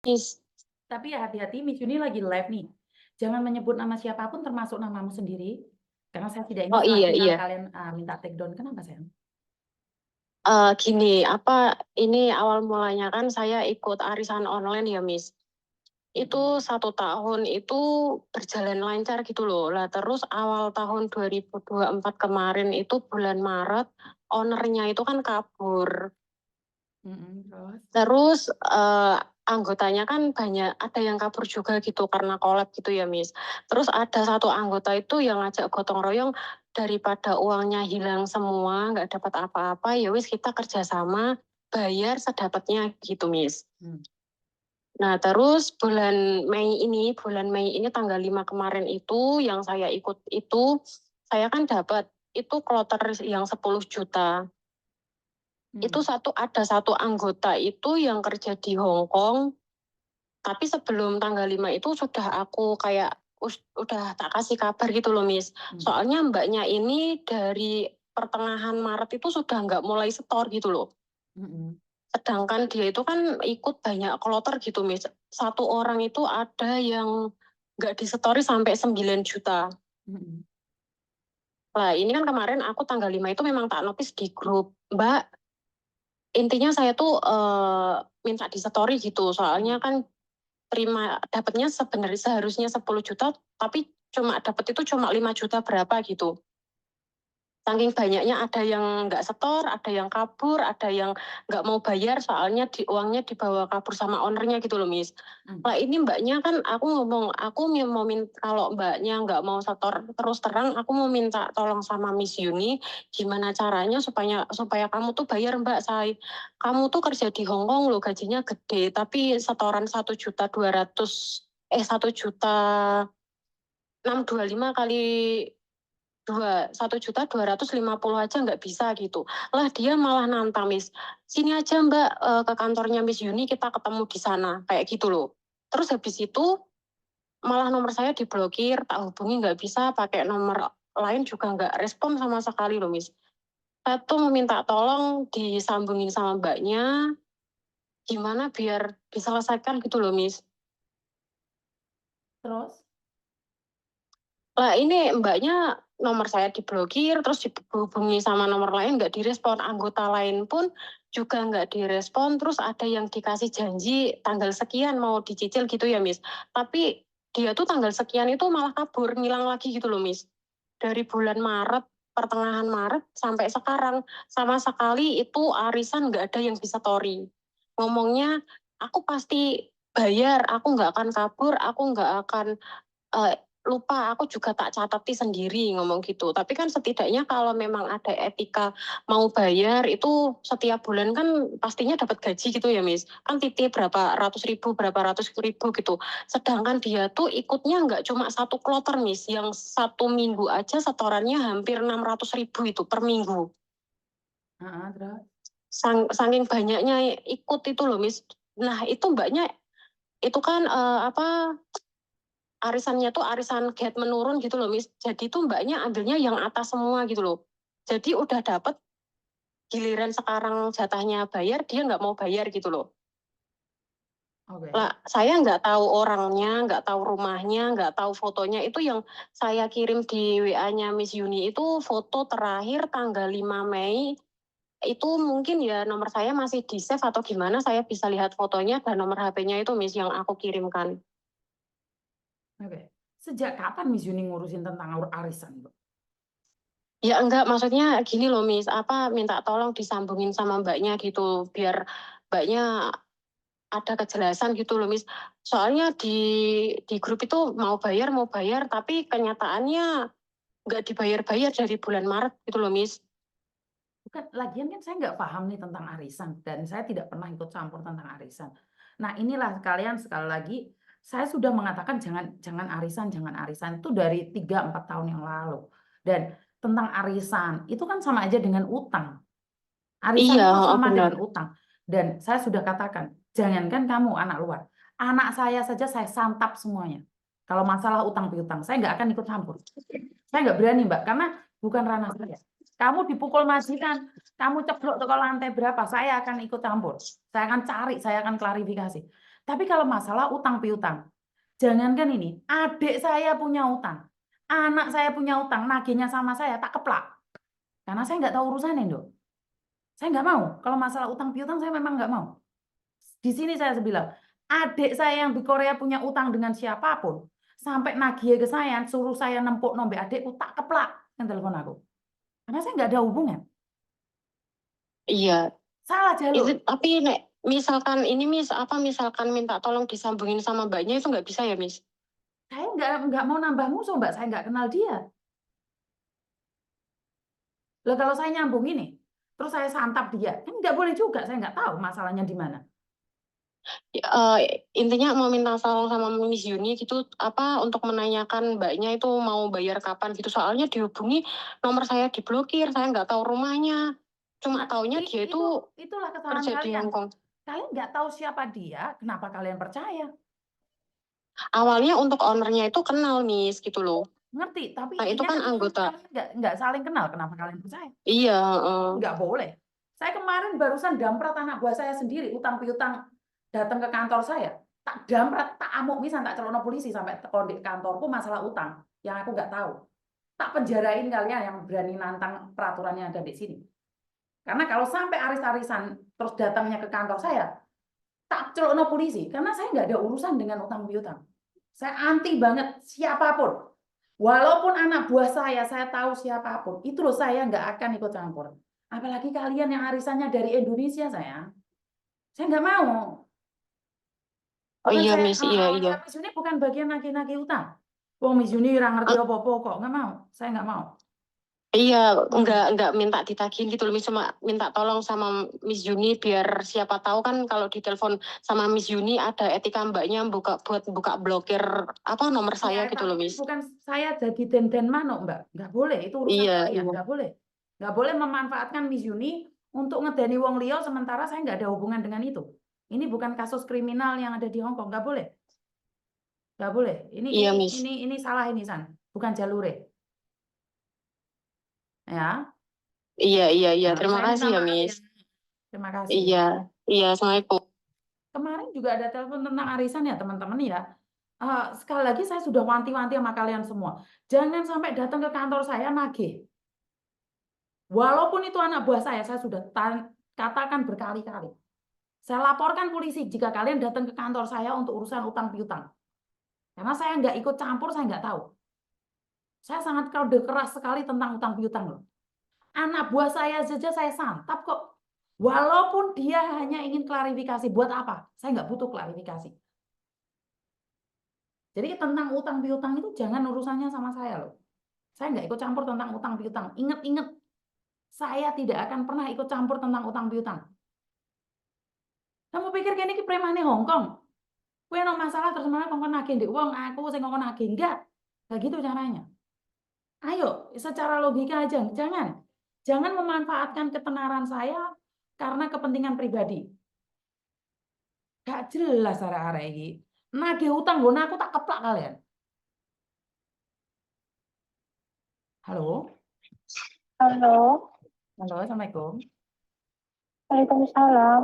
Is Tapi ya hati-hati, Miss Yuni lagi live nih. Jangan menyebut nama siapapun termasuk namamu sendiri. Karena saya tidak ingin oh salah iya kenal iya. kalian minta take down. Kenapa sayang? Gini, ini awal mulanya kan saya ikut arisan online ya, Miss. Itu 1 tahun itu berjalan lancar gitu loh. Lah terus awal tahun 2024 kemarin itu bulan Maret, ownernya itu kan kabur. Terus? Terus anggotanya kan banyak, ada yang kabur juga gitu karena kolab gitu ya, Miss. Terus ada satu anggota itu yang ngajak gotong royong, daripada uangnya hilang semua, nggak dapat apa-apa, ya wis kita kerjasama bayar sedapatnya gitu, Miss. Nah, terus bulan Mei ini tanggal 5 kemarin itu yang saya ikut itu, saya kan dapat itu kloter yang 10 juta. Itu ada satu anggota itu yang kerja di Hong Kong, tapi sebelum tanggal 5 itu sudah aku kayak udah tak kasih kabar gitu loh, Miss. Soalnya mbaknya ini dari pertengahan Maret itu sudah nggak mulai setor gitu loh. Sedangkan dia itu kan ikut banyak kloter gitu, Miss. Satu orang itu ada yang nggak disetori sampai 9 juta. Nah, ini kan kemarin aku tanggal 5 itu memang tak notice di grup, Mbak, intinya saya tuh minta disetori gitu. Soalnya kan dapatnya sebenarnya seharusnya 10 juta, tapi dapat itu cuma 5 juta berapa gitu. Saking banyaknya, ada yang nggak setor, ada yang kabur, ada yang nggak mau bayar soalnya uangnya dibawa kabur sama ownernya gitu loh, Miss. Lah ini mbaknya kan aku ngomong, aku mau minta, kalau mbaknya nggak mau setor terus terang, aku mau minta tolong sama Miss Yuni, gimana caranya supaya kamu tuh bayar, Mbak. Kamu tuh kerja di Hong Kong loh, gajinya gede, tapi setoran 1.200.000, 1.625 kali 1.250.000 aja nggak bisa gitu. Lah dia malah nantang, Miss. Sini aja Mbak, ke kantornya Miss Yuni, kita ketemu di sana. Kayak gitu loh. Terus habis itu malah nomor saya diblokir, tak hubungi nggak bisa, pakai nomor lain juga nggak respon sama sekali loh, Miss. Saya tuh meminta tolong disambungin sama mbaknya, gimana biar diselesaikan gitu loh, Miss. Terus? Lah ini mbaknya nomor saya diblokir, terus dihubungi sama nomor lain nggak direspon, anggota lain pun juga nggak direspon, terus ada yang dikasih janji tanggal sekian mau dicicil gitu ya, Miss. Tapi dia tuh tanggal sekian itu malah kabur, ngilang lagi gitu loh, Miss. Dari bulan Maret, pertengahan Maret sampai sekarang, sama sekali itu arisan nggak ada yang bisa tori. Ngomongnya, aku pasti bayar, aku nggak akan kabur, aku nggak akan lupa, aku juga tak catati sendiri, ngomong gitu. Tapi kan setidaknya kalau memang ada etika mau bayar itu setiap bulan kan pastinya dapat gaji gitu ya, Miss. Kan titip berapa ratus ribu gitu. Sedangkan dia tuh ikutnya nggak cuma satu kloter, Miss. Yang 1 minggu aja setorannya hampir 600.000 itu per minggu. Terus? Saking banyaknya ikut itu loh, Miss. Nah itu mbaknya itu kan arisannya tuh arisan gate menurun gitu loh, Miss. Jadi tuh mbaknya ambilnya yang atas semua gitu loh. Jadi udah dapet, giliran sekarang jatahnya bayar, dia nggak mau bayar gitu loh. Lah, saya nggak tahu orangnya, nggak tahu rumahnya, nggak tahu fotonya. Itu yang saya kirim di WA-nya Miss Yuni itu foto terakhir tanggal 5 Mei. Itu mungkin ya nomor saya masih di save atau gimana, saya bisa lihat fotonya dan nomor HP-nya itu, Miss, yang aku kirimkan. Sejak kapan Miss Yuni ngurusin tentang arisan, Bu? Ya enggak, maksudnya gini loh, Miss, minta tolong disambungin sama mbaknya gitu, biar mbaknya ada kejelasan gitu loh, Miss. Soalnya di grup itu mau bayar, tapi kenyataannya nggak dibayar-bayar dari bulan Maret gitu loh, Miss. Bukan, lagian kan saya nggak paham nih tentang arisan dan saya tidak pernah ikut campur tentang arisan. Nah inilah kalian sekali lagi saya sudah mengatakan jangan arisan itu dari 3-4 tahun yang lalu. Dan tentang arisan itu kan sama aja dengan utang. Arisan Iya, itu oh, sama benar. dengan utang. Dan saya sudah katakan, jangankan kamu anak luar, anak saya saja saya santap semuanya. Kalau masalah utang piutang, saya nggak akan ikut campur. Saya nggak berani, Mbak, karena bukan ranah saya. Kamu dipukul majikan, kamu ceblok ke lantai berapa, saya akan ikut campur. Saya akan cari, saya akan klarifikasi. Tapi kalau masalah utang piutang, jangankan ini, adik saya punya utang, anak saya punya utang, nagihnya sama saya tak keplak. Karena saya nggak tahu urusannya, Dok. Saya nggak mau. Kalau masalah utang piutang saya memang nggak mau. Di sini saya bilang, adik saya yang di Korea punya utang dengan siapapun, sampai nagih ke saya, suruh saya nempuk nombe adikku, tak keplak yang telepon aku. Karena saya nggak ada hubungan. Iya. Salah Itu jalur. tapi nek misalkan ini Miss apa misalkan minta tolong disambungin sama mbaknya itu nggak bisa ya Miss? Saya nggak mau nambah musuh, Mbak. Saya nggak kenal dia. Lah kalau saya nyambung ini, terus saya santap dia, kan nggak boleh juga. Saya nggak tahu masalahnya di mana. Intinya mau minta tolong sama Miss Yuni gitu apa untuk menanyakan mbaknya itu mau bayar kapan gitu soalnya dihubungi nomor saya diblokir saya nggak tahu rumahnya cuma Nah, taunya dia itu itulah kesalahan kerja di kalian. Hong Kong. Kalian nggak tahu siapa dia, kenapa kalian percaya? Awalnya untuk ownernya itu kenal Miss gitu loh. Ngerti, tapi Nah itu intinya kan kan anggota. kalian nggak saling kenal, kenapa kalian percaya? Iya. Nggak boleh. Saya kemarin barusan damprat anak buah saya sendiri, utang piutang datang ke kantor saya. Tak damprat, tak amuk misan, tak celana polisi sampai di kantorku masalah utang yang aku nggak tahu. Tak penjarain kalian yang berani nantang peraturan yang ada di sini. Karena kalau sampai aris-arisan terus datangnya ke kantor saya, tak celana polisi. Karena saya nggak ada urusan dengan utang piutang. Saya anti banget siapapun. Walaupun anak buah saya tahu siapapun, itu loh saya nggak akan ikut campur. Apalagi kalian yang arisannya dari Indonesia, saya nggak mau. Oh Bukan iya saya, Miss iya iya. Miss Yuni bukan bagian nagih-nagih utang. Wong Miss Yuni orang ngerti apa-apa kok, nggak mau. Saya nggak mau. Iya, Hmm. enggak minta ditagihin gitu loh, Miss. Cuma minta tolong sama Miss Yuni biar siapa tahu kan kalau ditelepon sama Miss Yuni ada etika mbaknya buat buka blokir apa nomor Ya, saya gitu tapi loh, kan Miss. bukan saya jadi den-den manuk, Mbak. Nggak boleh, itu urusan Iya, kalian. iya. Nggak boleh. Nggak boleh memanfaatkan Miss Yuni untuk ngedeni wong liya sementara saya nggak ada hubungan dengan itu. Ini bukan kasus kriminal yang ada di Hong Kong. Nggak boleh. Nggak boleh. Ini Iya, ini Miss. ini ini salah ini San. Bukan jalure. Ya. Iya, iya, iya. Nah, Terima saya minta kasih ya, maaf ya. Miss. Terima kasih. Iya. Iya, Assalamualaikum. Kemarin juga ada telepon tentang arisan ya, teman-teman ya. Sekali lagi saya sudah wanti-wanti sama kalian semua. Jangan sampai datang ke kantor saya nagih. Walaupun itu anak buah saya sudah katakan berkali-kali. Saya laporkan polisi jika kalian datang ke kantor saya untuk urusan utang piutang. Karena saya nggak ikut campur, saya nggak tahu. Saya sangat kode keras sekali tentang utang piutang loh. Anak buah saya saja saya santap kok. Walaupun dia hanya ingin klarifikasi, buat apa? Saya nggak butuh klarifikasi. Jadi tentang utang piutang itu jangan urusannya sama saya loh. Saya nggak ikut campur tentang utang piutang. Ingat-ingat, saya tidak akan pernah ikut campur tentang utang piutang. Kamu pikir kini ki premane Hong Kong? Kue no masalah terus mana kongkon nagih di uang, aku sing kongkon nagih enggak. Enggak gitu caranya. Ayo, secara logika aja, jangan. Jangan memanfaatkan ketenaran saya karena kepentingan pribadi. Gak jelas arah-arah ini. Nagih utang gue, aku tak keplak kalian. Halo, Halo. halo, assalamualaikum. Waalaikumsalam.